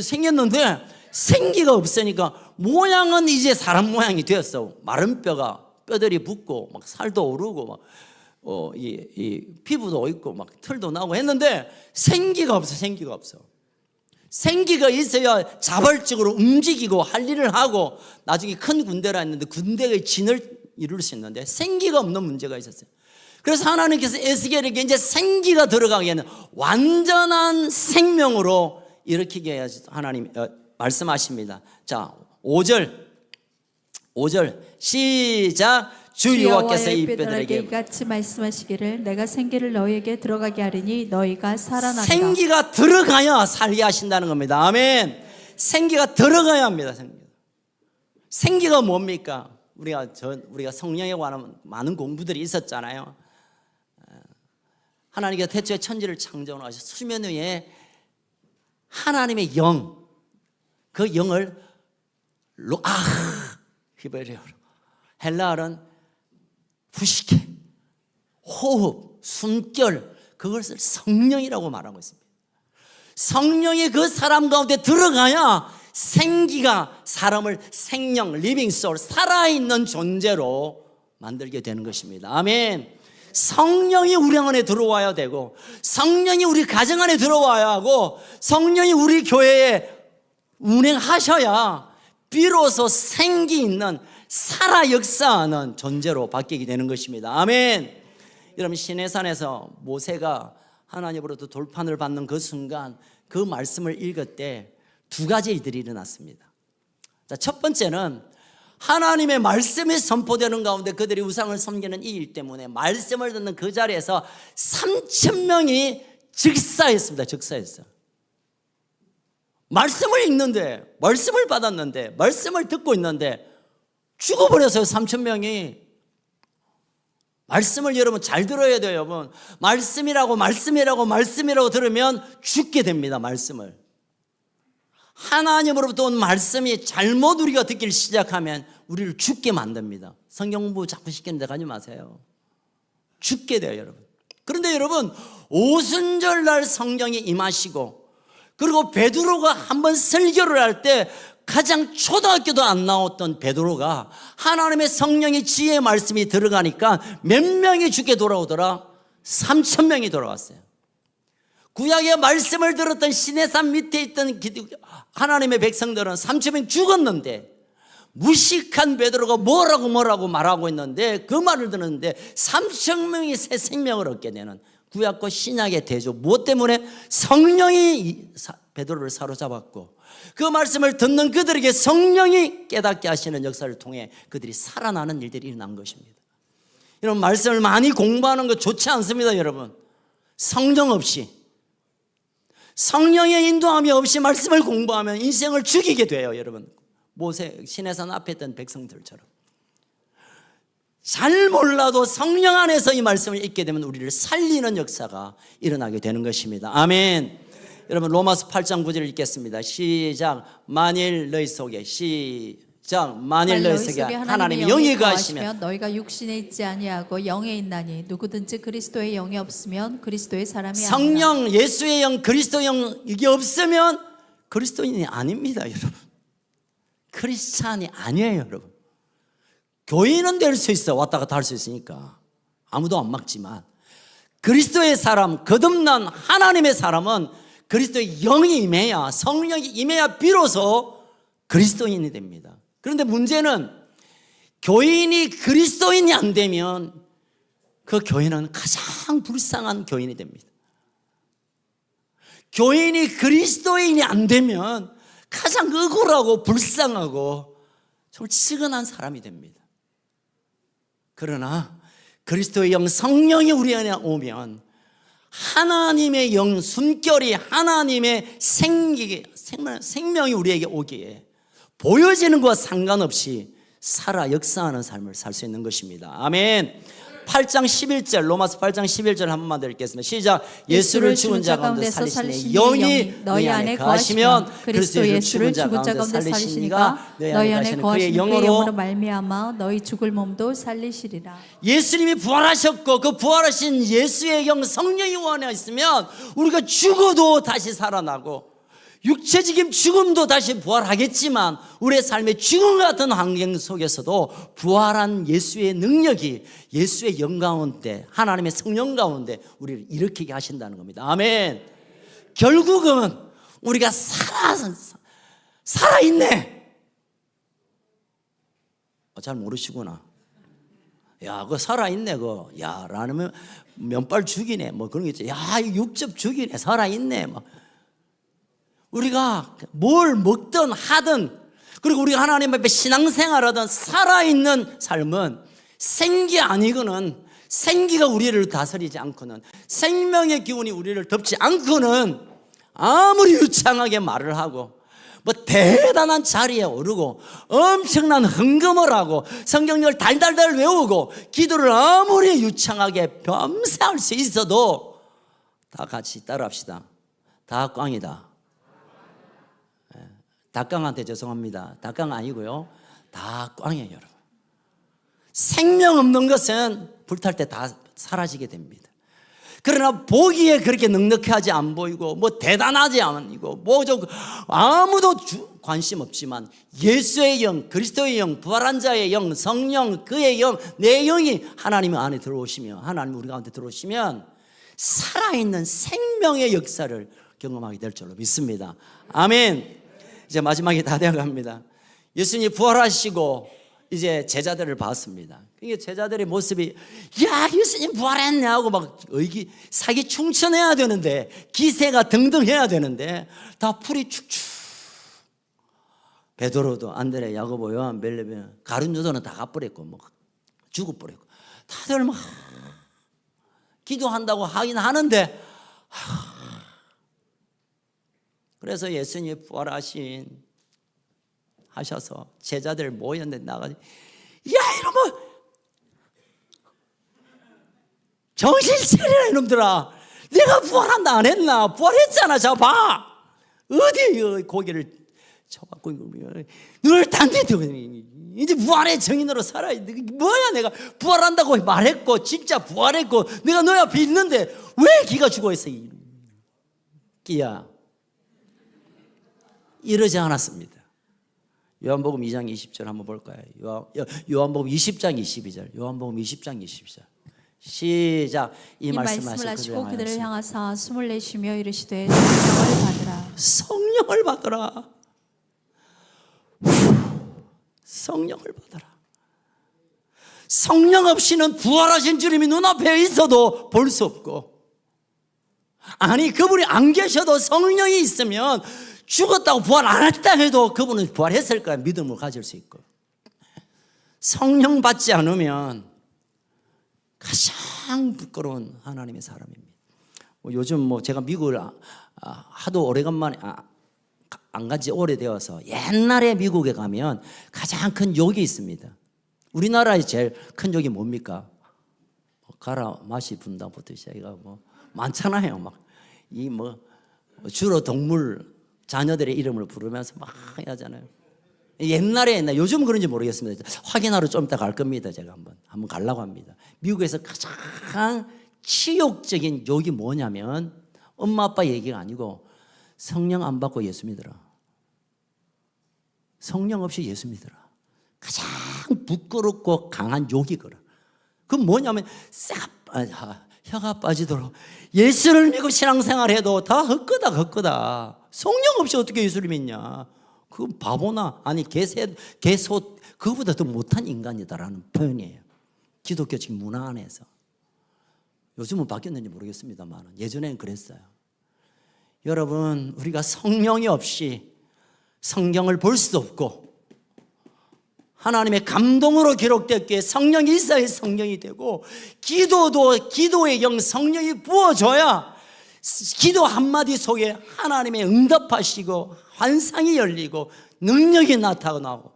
생겼는데 생기가 없으니까 모양은 이제 사람 모양이 되었어. 마른 뼈들이 붙고 막 살도 오르고 막 이 피부도 있고 막 털도 나고 했는데 생기가 없어. 생기가 있어야 자발적으로 움직이고 할 일을 하고 나중에 큰 군대라 했는데 군대의 진을 이룰 수 있는데 생기가 없는 문제가 있었어요. 그래서 하나님께서 에스겔에게 이제 생기가 들어가기에는 완전한 생명으로 일으키게 해야지 하나님 말씀하십니다. 자, 5절 시작. 주 여호와께서 이 뼈들에게 이같이 말씀하시기를 내가 생기를 너희에게 들어가게 하리니 너희가 살아나리라. 생기가 들어가야 살게 하신다는 겁니다. 아멘. 생기가 들어가야 합니다. 생기가 뭡니까? 우리가 성령에 관한 많은 공부들이 있었잖아요. 하나님께서 태초에 천지를 창조하셔 수면 위에 하나님의 영, 그 영을 히브리어로 헬라어는 푸시케, 호흡, 숨결, 그것을 성령이라고 말하고 있습니다. 성령이 그 사람 가운데 들어가야 생기가 사람을 생명, 리빙 소울, 살아있는 존재로 만들게 되는 것입니다. 아멘. 성령이 우리 안에 들어와야 되고 성령이 우리 가정 안에 들어와야 하고 성령이 우리 교회에 운행하셔야 비로소 생기 있는 살아 역사하는 존재로 바뀌게 되는 것입니다. 아멘. 여러분, 시내산에서 모세가 하나님으로부터 돌판을 받는 그 순간 그 말씀을 읽을 때 두 가지 일들이 일어났습니다. 자, 첫 번째는 하나님의 말씀이 선포되는 가운데 그들이 우상을 섬기는 이 일 때문에 말씀을 듣는 그 자리에서 3,000명이 즉사했습니다. 즉사했어요. 말씀을 읽는데, 말씀을 받았는데, 말씀을 듣고 있는데 죽어버렸어요. 3,000명이. 말씀을 여러분 잘 들어야 돼요. 여러분, 말씀이라고 들으면 죽게 됩니다. 말씀을 하나님으로부터 온 말씀이 잘못 우리가 듣기 시작하면 우리를 죽게 만듭니다. 성경 공부 자꾸 시키는데 가지 마세요. 죽게 돼요, 여러분. 그런데 여러분, 오순절날 성령이 임하시고, 그리고 베드로가 한번 설교를 할 때 가장 초등학교도 안 나왔던 베드로가 하나님의 성령의 지혜의 말씀이 들어가니까 몇 명이 죽게 돌아오더라? 3,000명이 돌아왔어요. 구약의 말씀을 들었던 시내산 밑에 있던 하나님의 백성들은 3,000명 죽었는데 무식한 베드로가 뭐라고 말하고 있는데 그 말을 듣는데 3,000명이 새 생명을 얻게 되는 구약과 신약의 대조. 무엇 때문에? 성령이 베드로를 사로잡았고 그 말씀을 듣는 그들에게 성령이 깨닫게 하시는 역사를 통해 그들이 살아나는 일들이 일어난 것입니다. 여러분, 말씀을 많이 공부하는 거 좋지 않습니다. 여러분, 성령 없이, 성령의 인도함이 없이 말씀을 공부하면 인생을 죽이게 돼요. 여러분, 모세 시내산 앞에 있던 백성들처럼 잘 몰라도 성령 안에서 이 말씀을 읽게 되면 우리를 살리는 역사가 일어나게 되는 것입니다. 아멘. 여러분, 로마서 8장 9절을 읽겠습니다. 시작. 만일 너희 속에 만일 너희 속에 하나님의 영이 거하시면 너희가 육신에 있지 아니하고 영에 있나니 누구든지 그리스도의 영이 없으면 그리스도의 사람이 아니라. 성령, 예수의 영, 그리스도의 영 이게 없으면 그리스도인이 아닙니다. 여러분, 크리스찬이 아니에요. 여러분, 교인은 될 수 있어. 왔다 갔다 할 수 있으니까 아무도 안 막지만 그리스도의 사람, 거듭난 하나님의 사람은 그리스도의 영이 임해야, 성령이 임해야 비로소 그리스도인이 됩니다. 그런데 문제는 교인이 그리스도인이 안 되면 그 교인은 가장 불쌍한 교인이 됩니다. 교인이 그리스도인이 안 되면 가장 억울하고 불쌍하고 정말 측은한 사람이 됩니다. 그러나 그리스도의 영, 성령이 우리 안에 오면 하나님의 영, 숨결이 하나님의 생명이 우리에게 오기에 보여지는 것과 상관없이 살아 역사하는 삶을 살 수 있는 것입니다. 아멘. 8장 11절, 로마서 8장 11절 한 번만 더 읽겠습니다. 시작. 예수를 죽은 자 가운데 살리시니 영이 너희 안에 거하시면 그리스도 예수를 죽은 자 가운데 살리시니가 너희 안에 거하시는 그의 영으로 말미암아 너희 죽을 몸도 살리시리라. 예수님이 부활하셨고 그 부활하신 예수의 영, 성령이 안에 있으면 우리가 죽어도 다시 살아나고 육체적인 죽음도 다시 부활하겠지만 우리의 삶의 죽음 같은 환경 속에서도 부활한 예수의 능력이, 예수의 영 가운데, 하나님의 성령 가운데 우리를 일으키게 하신다는 겁니다. 아멘. 결국은 우리가 살아있네. 잘 모르시구나. 야, 그거 살아있네, 그거. 야, 라면 면발 죽이네. 뭐 그런 게 있죠. 야, 육즙 죽이네. 살아있네. 뭐. 우리가 뭘 먹든 하든, 그리고 우리가 하나님 앞에 신앙생활하든 살아있는 삶은 생기 아니고는, 생기가 우리를 다스리지 않고는, 생명의 기운이 우리를 덮지 않고는 아무리 유창하게 말을 하고 뭐 대단한 자리에 오르고 엄청난 헌금을 하고 성경을 달달달 외우고 기도를 아무리 유창하게 밤새 할 수 있어도 다 같이 따라합시다. 다 꽝이다. 닭강한테 죄송합니다. 닭강 아니고요. 다 꽝이에요, 여러분. 생명 없는 것은 불탈 때 다 사라지게 됩니다. 그러나 보기에 그렇게 넉넉하지 안 보이고 뭐 대단하지 않고 뭐 좀 아무도 관심 없지만 예수의 영, 그리스도의 영, 부활한 자의 영, 성령, 그의 영, 내 영이 하나님 안에 들어오시면, 하나님 우리 가운데 들어오시면 살아있는 생명의 역사를 경험하게 될 줄로 믿습니다. 아멘. 이제 마지막에 다 되어갑니다. 예수님이 부활하시고 이제 제자들을 봤습니다. 이게 제자들의 모습이 야 예수님 부활했네 하고 막 사기 충천해야 되는데 기세가 등등해야 되는데 다 풀이 축축. 베드로도 안드레 야고보 요한 벨레베 가룟 유다는 다 가버렸고 뭐 죽어버렸고 다들 막 기도한다고 하긴 하는데 그래서 예수님이 하셔서 제자들 모였는데 나가서 야 이놈아 정신 차리라 이놈들아 내가 부활한다 안 했나 부활했잖아 자 봐 어디 고개를 쳐갖고 눈을 딴데 뜨고 이제 부활의 정인으로 살아야 돼 뭐야 내가 부활한다고 말했고 진짜 부활했고 내가 너희 앞에 있는데 왜 기가 죽어있어 끼야 이러지 않았습니다. 요한복음 2장 20절 한번 볼까요? 요한복음 20장 22절 요한복음 20장 22절 시작. 이 말씀을 하시고 그들을 향하사 숨을 내쉬며 이르시되 성령을 받으라. 성령을 받으라. 성령을 받아라. 성령 없이는 부활하신 주님이 눈앞에 있어도 볼 수 없고 아니 그분이 안 계셔도 성령이 있으면 죽었다고 부활 안 했다 해도 그분은 부활했을 거야 믿음을 가질 수 있고 성령 받지 않으면 가장 부끄러운 하나님의 사람입니다. 요즘 제가 미국을 하도 오래간만에 안 간 지 오래되어서 옛날에 미국에 가면 가장 큰 욕이 있습니다. 우리나라의 제일 큰 욕이 뭡니까? 가라 맛이 분다부터 시작해가 많잖아요. 주로 동물 자녀들의 이름을 부르면서 막 하잖아요. 옛날에 요즘 그런지 모르겠습니다. 확인하러 좀 이따 갈 겁니다. 제가 한번 가려고 합니다. 미국에서 가장 치욕적인 욕이 뭐냐면 엄마 아빠 얘기가 아니고 성령 안 받고 예수 믿으라. 성령 없이 예수 믿으라. 가장 부끄럽고 강한 욕이 그래. 그건 뭐냐면 혀가 빠지도록 예수를 믿고 신앙생활해도 다 헛거다. 성령 없이 어떻게 예수를 믿냐. 그건 바보나 아니 개소 그거보다 더 못한 인간이다라는 표현이에요. 기독교적 문화 안에서. 요즘은 바뀌었는지 모르겠습니다만 예전에는 그랬어요. 여러분 우리가 성령이 없이 성경을 볼 수도 없고 하나님의 감동으로 기록됐기에 성령이 있어야 성령이 되고 기도도 기도의 영 성령이 부어줘야 기도 한마디 속에 하나님의 응답하시고 환상이 열리고 능력이 나타나고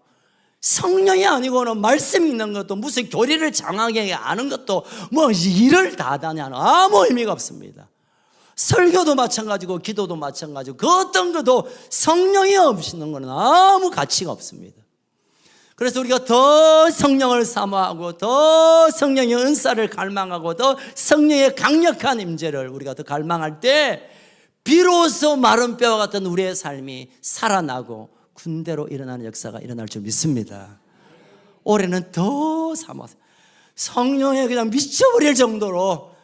성령이 아니고는 말씀 있는 것도 무슨 교리를 장하게 아는 것도 일을 다 하다냐는 아무 의미가 없습니다. 설교도 마찬가지고 기도도 마찬가지고 그 어떤 것도 성령이 없는 것은 아무 가치가 없습니다. 그래서 우리가 더 성령을 사모하고 더 성령의 은사를 갈망하고 더 성령의 강력한 임재를 우리가 더 갈망할 때 비로소 마른 뼈와 같은 우리의 삶이 살아나고 군대로 일어나는 역사가 일어날 줄 믿습니다. 올해는 더 사모하세요. 성령에 그냥 미쳐버릴 정도로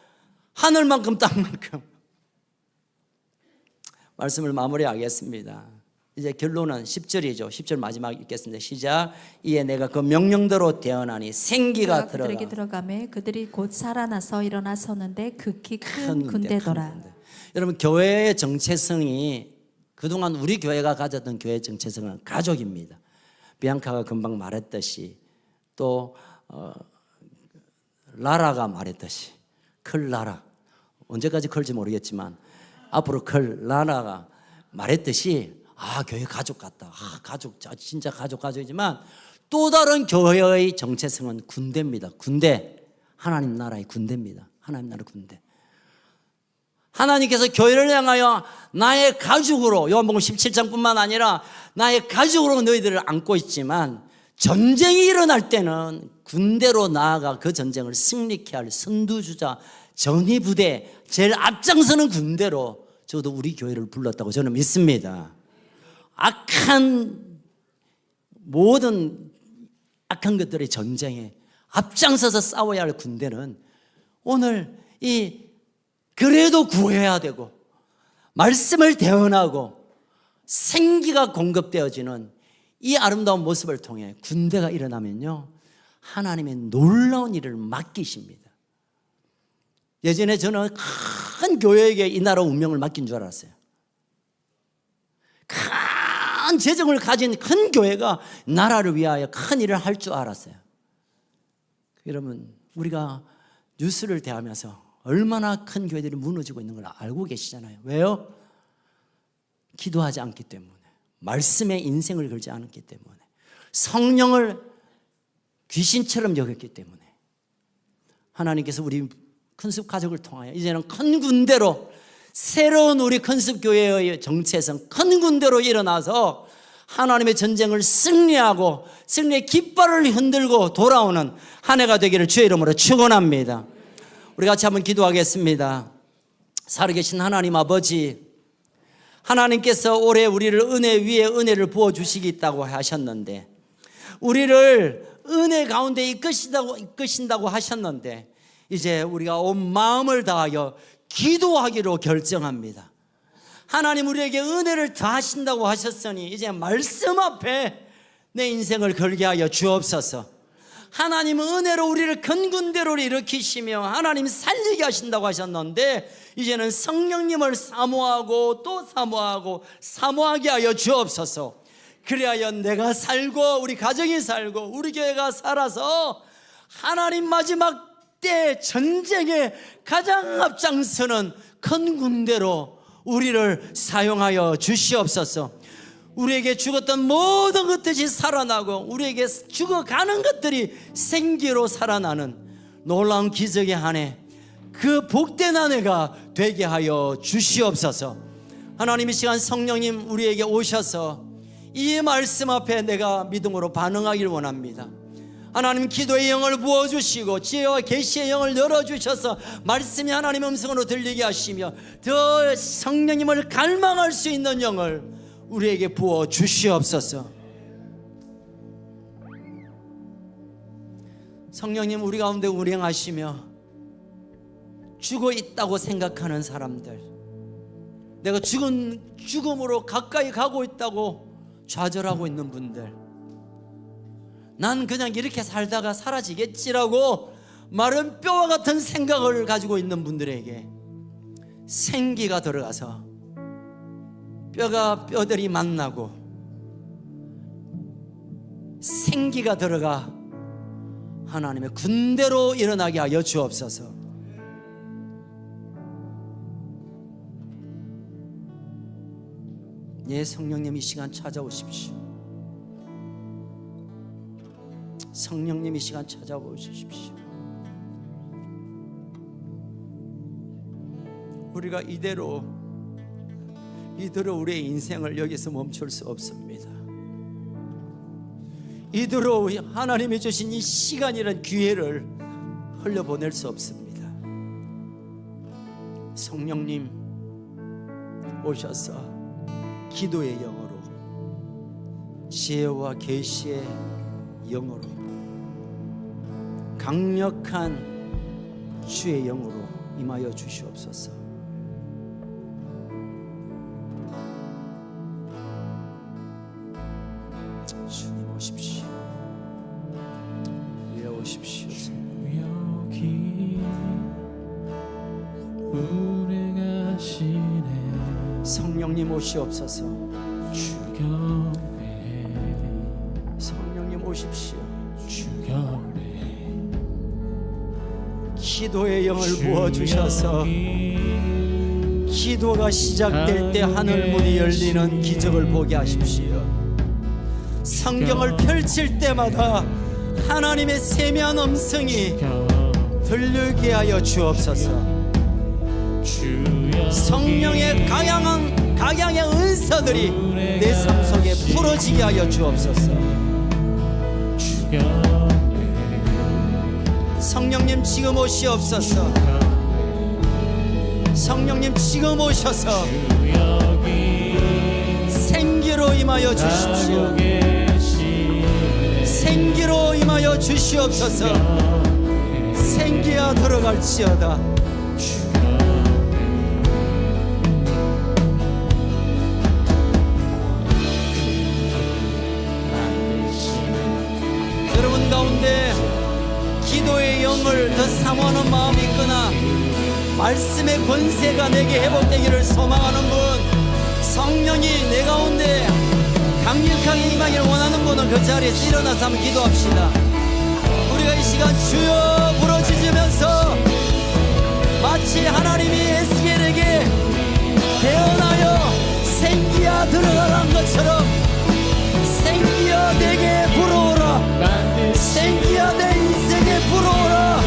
하늘만큼 땅만큼 말씀을 마무리하겠습니다. 이제 결론은 10절이죠. 10절 마지막 읽겠습니다. 시작. 이에 내가 그 명령대로 되어나니 생기가 그들에게 들어가매 그들이 곧 살아나서 일어나 서는데 극히 큰 군대더라. 여러분 교회의 정체성이 그동안 우리 교회가 가졌던 교회의 정체성은 가족입니다. 비앙카가 금방 말했듯이 또 라라가 말했듯이 클 라라 언제까지 클지 모르겠지만 앞으로 클 라라가 말했듯이 교회 가족 같다. 가족 진짜 가족이지만 또 다른 교회의 정체성은 군대입니다. 군대 하나님 나라의 군대입니다. 하나님 나라 군대. 하나님께서 교회를 향하여 나의 가족으로 요한복음 17장뿐만 아니라 나의 가족으로 너희들을 안고 있지만 전쟁이 일어날 때는 군대로 나아가 그 전쟁을 승리케 할 선두주자 전위부대 제일 앞장서는 군대로 저도 우리 교회를 불렀다고 저는 믿습니다. 모든 악한 것들의 전쟁에 앞장서서 싸워야 할 군대는 오늘 그래도 구해야 되고 말씀을 대언하고 생기가 공급되어지는 이 아름다운 모습을 통해 군대가 일어나면요, 하나님의 놀라운 일을 맡기십니다. 예전에 저는 큰 교회에게 이 나라 운명을 맡긴 줄 알았어요. 큰 재정을 가진 큰 교회가 나라를 위하여 큰 일을 할 줄 알았어요. 여러분, 우리가 뉴스를 대하면서 얼마나 큰 교회들이 무너지고 있는 걸 알고 계시잖아요. 왜요? 기도하지 않기 때문에, 말씀에 인생을 걸지 않았기 때문에, 성령을 귀신처럼 여겼기 때문에. 하나님께서 우리 큰숲 가족을 통하여 이제는 큰 군대로, 새로운 우리 큰숲 교회의 정체성, 큰 군대로 일어나서 하나님의 전쟁을 승리하고 승리의 깃발을 흔들고 돌아오는 한 해가 되기를 주의 이름으로 축원합니다. 우리 같이 한번 기도하겠습니다. 살아계신 하나님 아버지, 하나님께서 올해 우리를 은혜 위에 은혜를 부어주시겠다고 하셨는데, 우리를 은혜 가운데 이끄신다고 하셨는데, 이제 우리가 온 마음을 다하여 기도하기로 결정합니다. 하나님, 우리에게 은혜를 더하신다고 하셨으니 이제 말씀 앞에 내 인생을 걸게 하여 주옵소서. 하나님은 은혜로 우리를 큰 군대로 일으키시며 하나님 살리게 하신다고 하셨는데, 이제는 성령님을 사모하고 또 사모하고 사모하게 하여 주옵소서. 그리하여 내가 살고 우리 가정이 살고 우리 교회가 살아서 하나님 마지막 때 전쟁에 가장 앞장서는 큰 군대로 우리를 사용하여 주시옵소서. 우리에게 죽었던 모든 것들이 살아나고 우리에게 죽어가는 것들이 생기로 살아나는 놀라운 기적의 한 해, 그 복된 한 해가 되게 하여 주시옵소서. 하나님, 이 시간 성령님 우리에게 오셔서 이 말씀 앞에 내가 믿음으로 반응하기를 원합니다. 하나님, 기도의 영을 부어주시고 지혜와 계시의 영을 열어주셔서 말씀이 하나님의 음성으로 들리게 하시며 더 성령님을 갈망할 수 있는 영을 우리에게 부어 주시옵소서. 성령님, 우리 가운데 운행하시며 죽어 있다고 생각하는 사람들, 내가 죽음으로 가까이 가고 있다고 좌절하고 있는 분들, 난 그냥 이렇게 살다가 사라지겠지라고 마른 뼈와 같은 생각을 가지고 있는 분들에게 생기가 들어가서 뼈들이 만나고 생기가 들어가 하나님의 군대로 일어나게 하여 주옵소서. 예, 성령님 이 시간 찾아오십시오. 성령님 이 시간 찾아오십시오. 우리가 이대로 우리의 인생을 여기서 멈출 수 없습니다. 이대로 하나님이 주신 이 시간이란 기회를 흘려보낼 수 없습니다. 성령님 오셔서 기도의 영으로, 지혜와 계시의 영으로, 강력한 주의 영으로 임하여 주시옵소서. 주님 오십시오. 위에 오십시오. 여기 우리 가시네. 성령님 오시옵소서. 주경배 성령님 오십시오. 주경배 기도의 영을 부어주셔서 기도가 시작될 때 하늘 문이 열리는 기적을 보게 하십시오. 성경을 펼칠 때마다 하나님의 세미한 음성이 들리게 하여 주옵소서. 성령의 각양의 은사들이 내 삶 속에 풀어지게 하여 주옵소서. 성령님 지금 오시옵소서. 성령님 지금 오셔서 생기로 임하여 주십시오. 생기로 임하여 주시옵소서. 생기가 들어갈지어다. 소망하는 마음이 있거나 말씀의 권세가 내게 회복되기를 소망하는 분, 성령이 내 가운데 강력하게 임하기를 원하는 분은 그 자리에서 일어나서 한번 기도합시다. 우리가 이 시간 주여 부르짖으면서 마치 하나님이 에스겔에게 태어나여 생기야 들어가란 것처럼 생기야 내게 불어오라, 생기야 내 인생에 불어오라,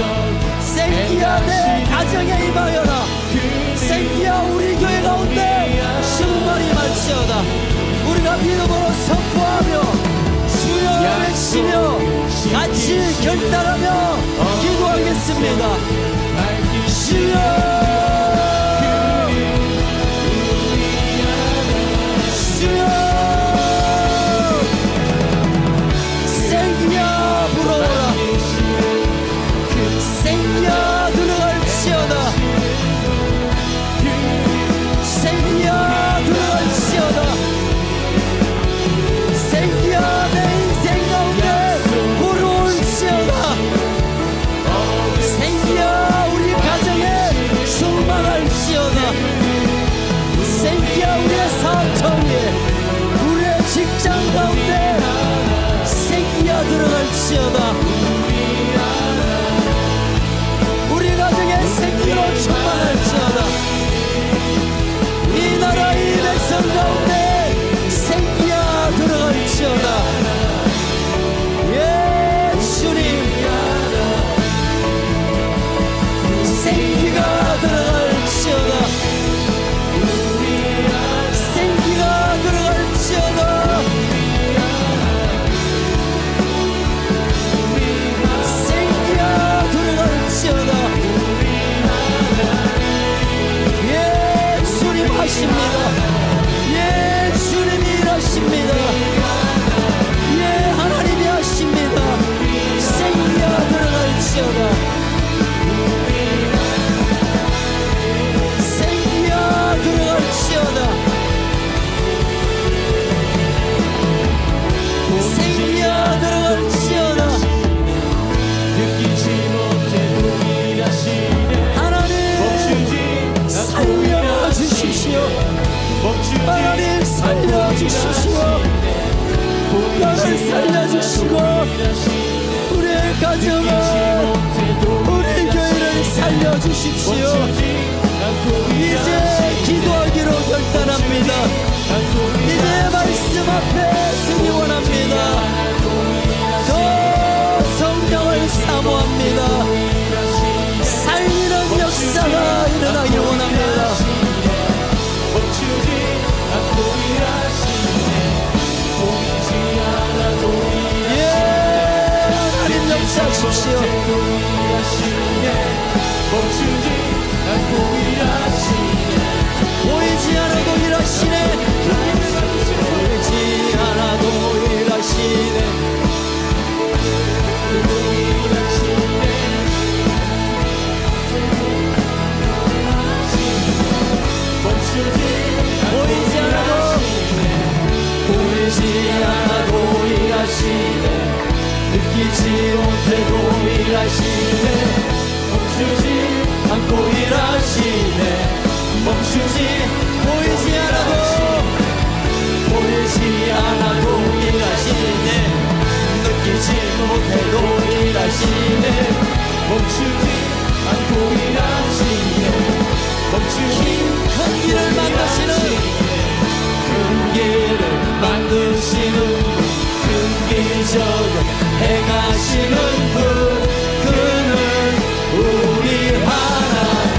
생기야 내 가정에 임하여라, 생기야 우리 교회 가운데 충만히 임할지어다. 우리가 믿음으로 선포하며 주여 외치며 같이 결단하며 기도하겠습니다. 주여 주여 생기야 불어오라, 생기야 들어갈지어다, 생기야 들어갈지어다, 생기야 내 인생 가운데 불어올지어다, 생기야 우리 가정에 충만할지어다, 생기야 우리의 사업처에 우리의 직장 가운데 생기야 들어갈지어다, 우리 가정에 생기로 충만할지어다, 이 나라 이 백성 가운데 생기야 들어갈지어다. 예 주님, 생기가 들어갈지어다, 생기가 들어갈지어다, 생기야 들어갈지어다. 예 주님 하십니다. 예 주님이 일하십니다. 예 하나님이 하십니다. 생기야 들어갈지어다, 생기야 들어갈지어다, 생기야 들어갈지어다. 느끼지 못해도 일하시네. 하나님 살려주십시오. 하나님 살려주십시오. 나를 살려주시고 우리의 가정을 우리 교회를 살려주십시오. 이제 기도하기로 결단합니다. 이제 말씀 앞에 서기 원합니다. 더 성령을 사모합니다. 살리는 역사가 일어나길 원합니다. 예 하나님 역사하십시오. 보이지 않아도 일하시네, 보이지 않아도 일하시네. 보이지 않아도 보이지 않아도 일하시네, 느끼지 못해도 일하시네, 멈추지 않고 일하시네, 멈추지 보이지 않아도 보이지 않아도 일하시네, 느끼지 못해도 일하시네, 멈추지 않고 일하시네, 멈추지 큰 길을 만드시는, 큰 길을 만드시는 큰 기적을 행하시는 분, 그는 우리 하나님.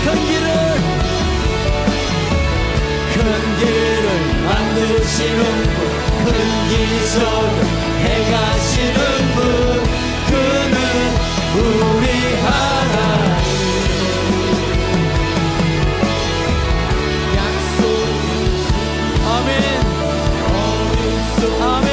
큰 길을 만드시는 분, 큰 기적을 행하시는 분, 그는 우리 하나님. 아멘. 아멘.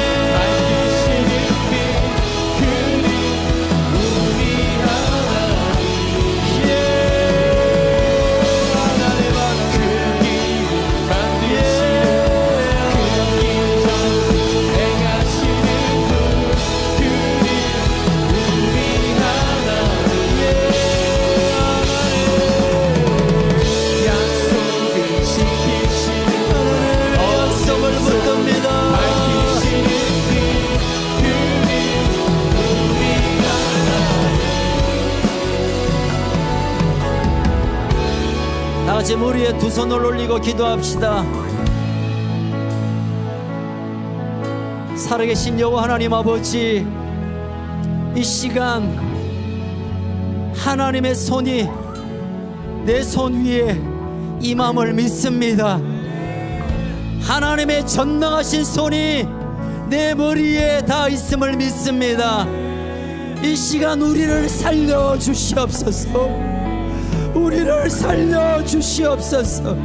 같이 머리에 두 손을 올리고 기도합시다. 살아계신 여호와 하나님 아버지, 이 시간 하나님의 손이 내 손 위에 임함을 믿습니다. 하나님의 전능하신 손이 내 머리에 다 있음을 믿습니다. 이 시간 우리를 살려 주시옵소서. 우리를 살려 주시옵소서.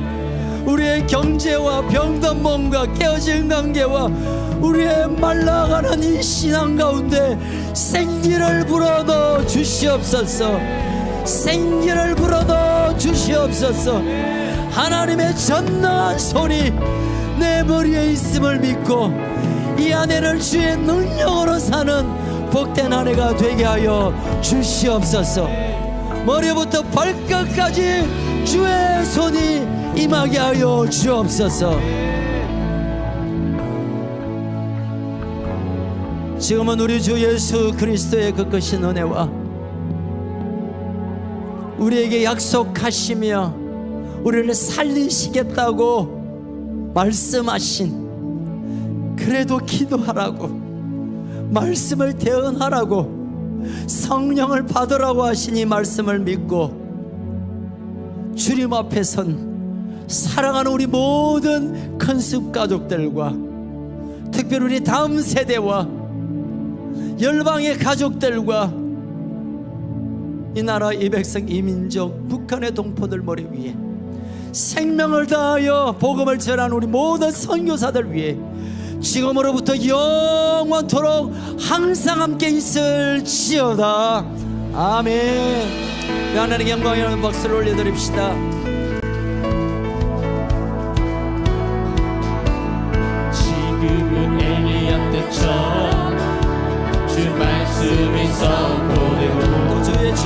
우리의 경제와 병든 몸과 깨어진 관계와 우리의 말라가는 이 신앙 가운데 생기를 불어넣어 주시옵소서. 생기를 불어넣어 주시옵소서. 하나님의 전능한 손이 내 머리에 있음을 믿고 이 아내를 주의 능력으로 사는 복된 아내가 되게 하여 주시옵소서. 머리부터 발끝까지 주의 손이 임하게 하여 주옵소서. 지금은 우리 주 예수 그리스도의 그 크신 은혜와 우리에게 약속하시며 우리를 살리시겠다고 말씀하신, 그래도 기도하라고, 말씀을 대언하라고, 성령을 받으라고 하신 이 말씀을 믿고 주님 앞에 선 사랑하는 우리 모든 큰숲 가족들과 특별히 우리 다음 세대와 열방의 가족들과 이 나라 이 백성 이 민족 북한의 동포들 머리 위에 생명을 다하여 복음을 전하는 우리 모든 선교사들 위해 지금으로부터 영원토록 항상 함께 있을지어다. 아멘. 하나님께 영광이라는 박수를 올려드립시다. 지금은 엘리야 때처럼 주 말씀이 선포되고 또 주의 종,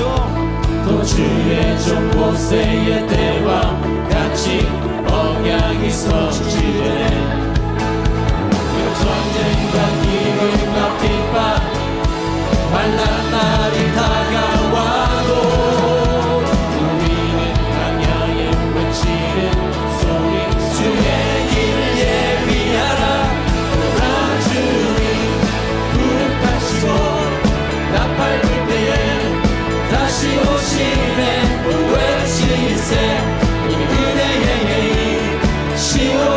또 주의 종 모세의 때와 같이 억양이 성취되네. 전쟁과 기근과 핍박 만난 날이 다가와도 우리는 광야에 외치는 소리 주의 길을 예비하라. 나 주님 구름하시고 나팔 불 때에 다시 오시네. 외치세 은혜의 시원